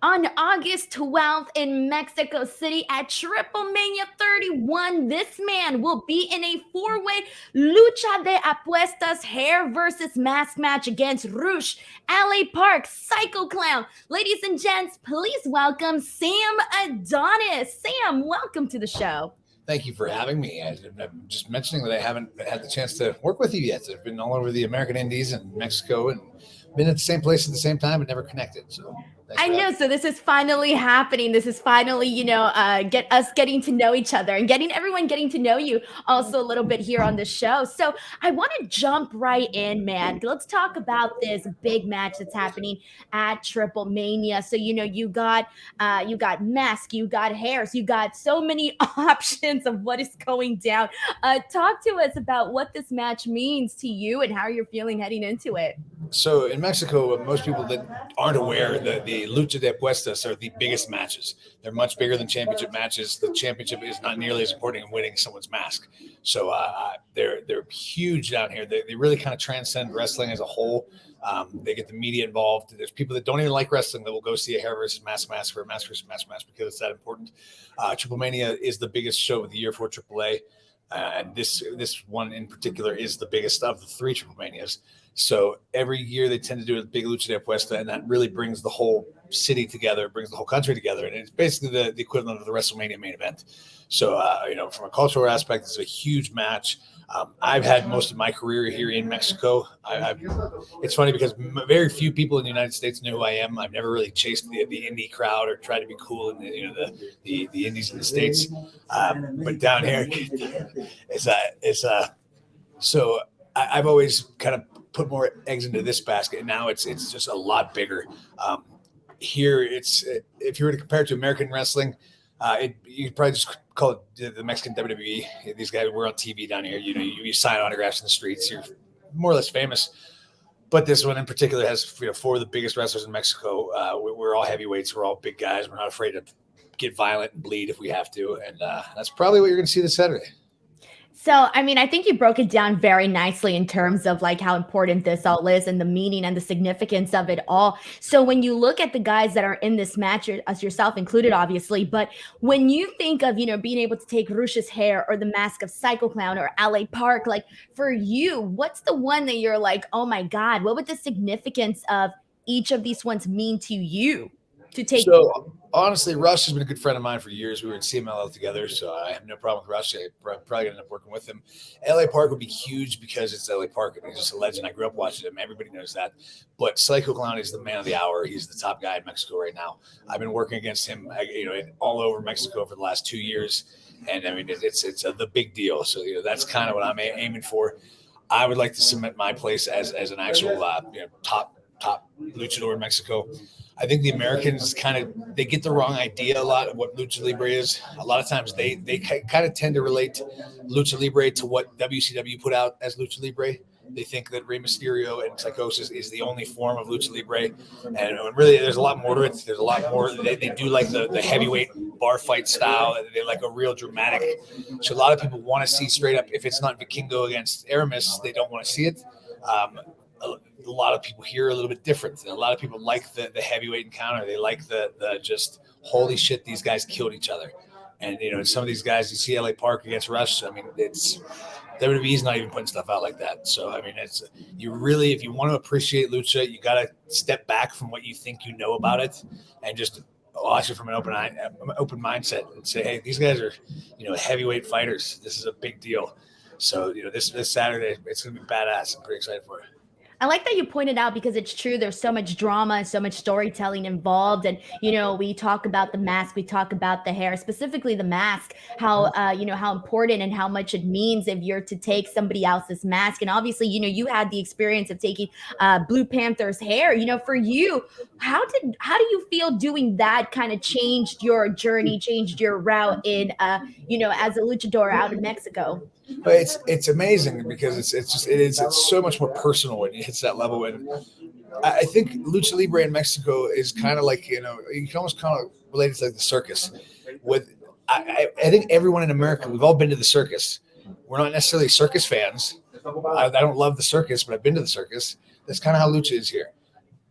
on August 12th in Mexico City at Triplemania 31. This man will be in a four-way Lucha de Apuestas hair versus mask match against Rush, LA Park, Psycho Clown. Ladies and gents, please welcome Sam Adonis. Sam, welcome to the show. Thank you for having me. I'm just mentioning that I haven't had the chance to work with you yet. I've been all over the American Indies and Mexico and been at the same place at the same time, but never connected. So I know. So this is finally happening. This is finally, get us getting to know each other and getting everyone getting to know you also a little bit here on the show. So I want to jump right in, man. Let's talk about this big match that's happening at Triplemania. So you got mask, you got hairs, you got so many options of what is going down. Talk to us about what this match means to you and how you're feeling heading into it. So in Mexico, most people that aren't aware that the Lucha de Apuestas are the biggest matches. They're much bigger than championship matches. The championship is not nearly as important in winning someone's mask. So they're huge down here. They really kind of transcend wrestling as a whole. They get the media involved. There's people that don't even like wrestling that will go see a hair versus mask for a mask versus mask match because it's that important. Triplemania is the biggest show of the year for AAA. And this one in particular is the biggest of the three Triplemanias. So every year they tend to do a big Lucha de Apuesta, and that really brings the whole city together, brings the whole country together. And it's basically the equivalent of the WrestleMania main event. So, from a cultural aspect, it's a huge match. I've had most of my career here in Mexico. It's funny because very few people in the United States know who I am. I've never really chased the indie crowd or tried to be cool in the indies in the States. But down here, so I've always kind of put more eggs into this basket. And now it's just a lot bigger. Here, if you were to compare it to American wrestling, you'd probably just call it the Mexican WWE. These guys were on TV down here. You sign autographs in the streets. You're more or less famous. But this one in particular has four of the biggest wrestlers in Mexico. We're all heavyweights. We're all big guys. We're not afraid to get violent and bleed if we have to. And that's probably what you're going to see this Saturday. So, I think you broke it down very nicely in terms of like how important this all is and the meaning and the significance of it all. So when you look at the guys that are in this match, as yourself included, obviously, but when you think of, being able to take Rush's hair or the mask of Psycho Clown or LA Park, like for you, what's the one that you're like, oh my God, what would the significance of each of these ones mean to you to take? So honestly, Rush has been a good friend of mine for years. We were in CMLL together, so I have no problem with Rush. I probably going to end up working with him. LA Park would be huge because it's LA Park. He's just a legend. I grew up watching him. Everybody knows that. But Psycho Clown is the man of the hour. He's the top guy in Mexico right now. I've been working against him, all over Mexico for the last 2 years, and it's the big deal. So that's kind of what I'm aiming for. I would like to cement my place as an actual top luchador in Mexico. I think the Americans they get the wrong idea a lot of what Lucha Libre is. A lot of times they kind of tend to relate Lucha Libre to what WCW put out as Lucha Libre. They think that Rey Mysterio and Psychosis is the only form of Lucha Libre. And really, there's a lot more to it. There's a lot more. They do like the heavyweight bar fight style. They like a real dramatic. So a lot of people want to see straight up, if it's not Vikingo against Aramis, they don't want to see it. A lot of people here are a little bit different. A lot of people like the heavyweight encounter. They like the just holy shit, these guys killed each other. And some of these guys, you see LA Park against Rush. It's WWE's not even putting stuff out like that. So it's if you want to appreciate lucha, you got to step back from what you think you know about it and just watch it from an open mindset and say, hey, these guys are heavyweight fighters. This is a big deal. So this Saturday, it's gonna be badass. I'm pretty excited for it. I like that you pointed out because it's true. There's so much drama and so much storytelling involved. And, we talk about the mask, we talk about the hair, specifically the mask, how important and how much it means if you're to take somebody else's mask. And obviously, you had the experience of taking Blue Panther's hair. For you, how do you feel doing that kind of changed your journey, changed your route in, as a luchador out in Mexico? But it's amazing because it's so much more personal when it hits that level. And I think Lucha Libre in Mexico is kind of like, you can almost kind of relate it to like the circus. I think everyone in America, we've all been to the circus. We're not necessarily circus fans. I don't love the circus, but I've been to the circus. That's kind of how lucha is here.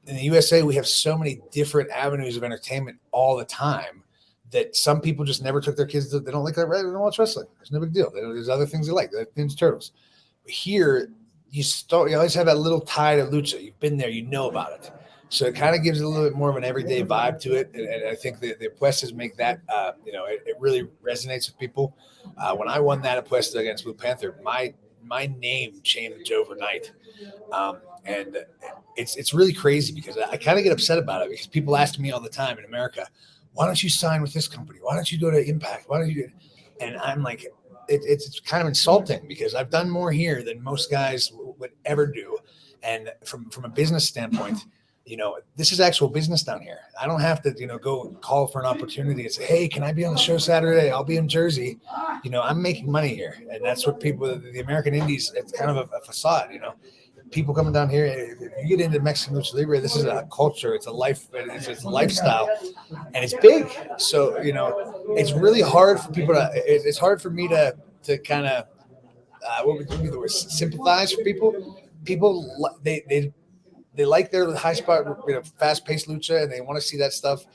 in the USA, we have so many different avenues of entertainment all the time that some people just never took their kids to. They don't like that. They don't watch wrestling. It's no big deal. There's other things they like Ninja Turtles. But here, you always have that little tie to lucha. You've been there, you know about it. So it kind of gives it a little bit more of an everyday vibe to it. And I think the Apuestas make that, it really resonates with people. When I won that Apuesta against Blue Panther, my name changed overnight. And it's really crazy because I kind of get upset about it because people ask me all the time in America, why don't you sign with this company? Why don't you go to Impact? Why don't you? And I'm like, it's kind of insulting because I've done more here than most guys would ever do. And from a business standpoint, this is actual business down here. I don't have to, go call for an opportunity and say, hey, can I be on the show Saturday? I'll be in Jersey. I'm making money here. And that's what the American Indies, it's kind of a facade, people coming down here. If you get into Mexican Lucha Libre, this is a culture. It's a life. It's a lifestyle, and it's big. So it's really hard for people to. It's hard for me to kind of what would be the word? Sympathize for people. People they like their high spot, fast paced lucha, and they want to see that stuff.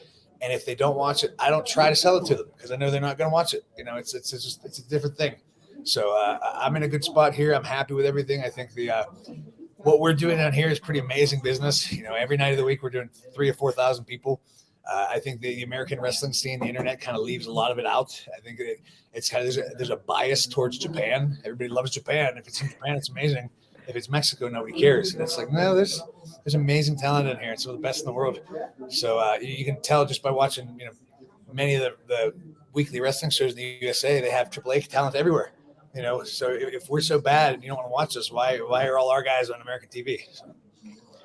And if they don't watch it, I don't try to sell it to them because I know they're not going to watch it. It's a different thing. So I'm in a good spot here. I'm happy with everything. I think what we're doing down here is pretty amazing business. Every night of the week we're doing 3,000 or 4,000 people. I think the American wrestling scene, the internet kind of leaves a lot of it out. I think it's kind of there's a bias towards Japan. Everybody loves Japan. If it's in Japan, it's amazing. If it's Mexico, nobody cares. And it's like, no, there's amazing talent in here. It's some of the best in the world. So you can tell just by watching, many of the weekly wrestling shows in the USA, they have AAA talent everywhere. So if we're so bad and you don't want to watch us, why are all our guys on American TV? So.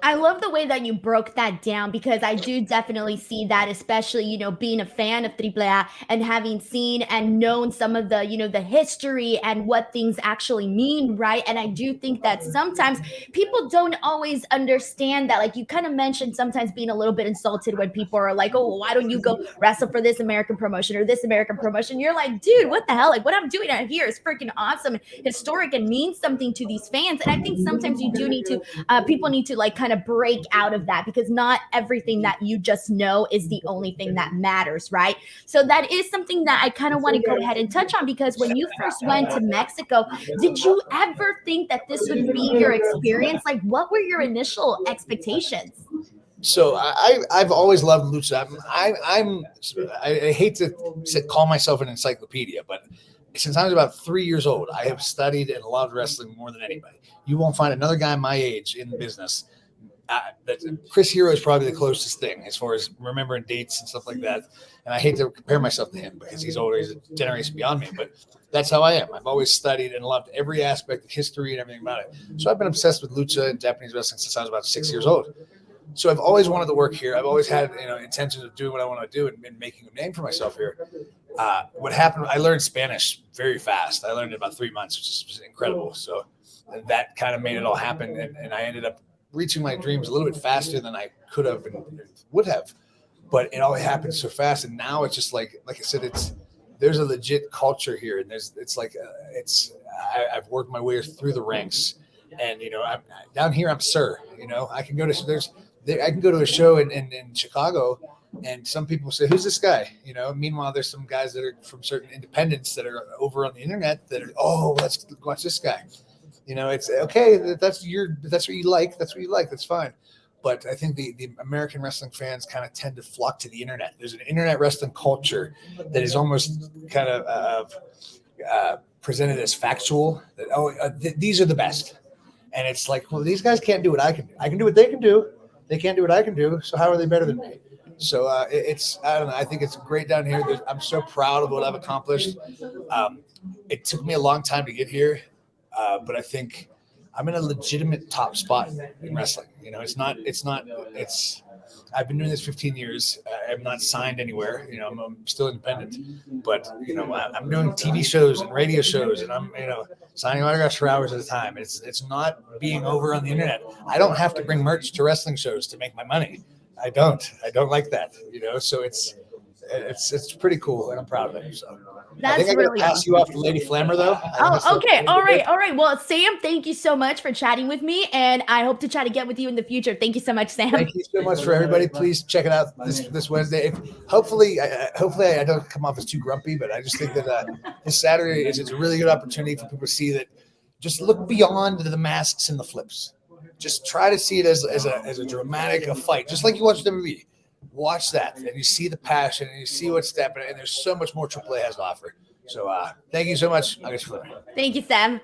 I love the way that you broke that down because I do definitely see that, especially, being a fan of AAA and having seen and known some of the, the history and what things actually mean, right? And I do think that sometimes people don't always understand that. Like you kind of mentioned, sometimes being a little bit insulted when people are like, oh, why don't you go wrestle for this American promotion or this American promotion? You're like, dude, what the hell? Like what I'm doing out here is freaking awesome, historic, and means something to these fans. And I think sometimes you do need to, people need to like kind of break out of that because not everything that you just know is the only thing that matters, right? So that is something that I kind of want to go ahead and touch on because when you first went to Mexico, did you ever think that this would be your experience? Like what were your initial expectations? So I've always loved lucha. I hate to call myself an encyclopedia, but since I was about 3 years old, I have studied and loved wrestling more than anybody. You won't find another guy my age in the business. Chris Hero is probably the closest thing as far as remembering dates and stuff like that. And I hate to compare myself to him because he's older, he's a generation beyond me, but that's how I am. I've always studied and loved every aspect of history and everything about it. So I've been obsessed with lucha and Japanese wrestling since I was about 6 years old. So I've always wanted to work here. I've always had intentions of doing what I want to do and making a name for myself here. What happened, I learned Spanish very fast. I learned in about 3 months, which is incredible. So that kind of made it all happen. And I ended up reaching my dreams a little bit faster than I could have and would have, but it all happened so fast. And now it's just like I said, there's a legit culture here, and I've worked my way through the ranks, and I'm down here. I'm sir. I can go to a show in Chicago, and some people say, "Who's this guy?" Meanwhile, there's some guys that are from certain independents that are over on the internet that are, oh, let's watch this guy. It's okay. That's what you like. That's what you like. That's fine. But I think the American wrestling fans kind of tend to flock to the internet. There's an internet wrestling culture that is almost kind of presented as factual. That these are the best, and it's like, well, these guys can't do what I can do. I can do what they can do. They can't do what I can do. So how are they better than me? So I don't know. I think it's great down here. I'm so proud of what I've accomplished. It took me a long time to get here. But I think I'm in a legitimate top spot in wrestling. I've been doing this 15 years. I'm not signed anywhere. I'm still independent, but I'm doing TV shows and radio shows, and I'm signing autographs for hours at a time. It's not being over on the internet. I don't have to bring merch to wrestling shows to make my money. I don't like that. So it's pretty cool, and I'm proud of it. So That's I think I got to really pass you off to Lady Flammer, though. Oh, okay. All right. Well, Sam, thank you so much for chatting with me, and I hope to try to get with you in the future. Thank you so much, Sam. Thank you so much for everybody. Please check it out this Wednesday. Hopefully I don't come off as too grumpy, but I just think that this Saturday it's a really good opportunity for people to see that. Just look beyond the masks and the flips. Just try to see it as a dramatic fight, just like you watch WWE. Watch that, and you see the passion, and you see what's happening, and there's so much more AAA has to offer. So thank you so much. Thank you, Sam.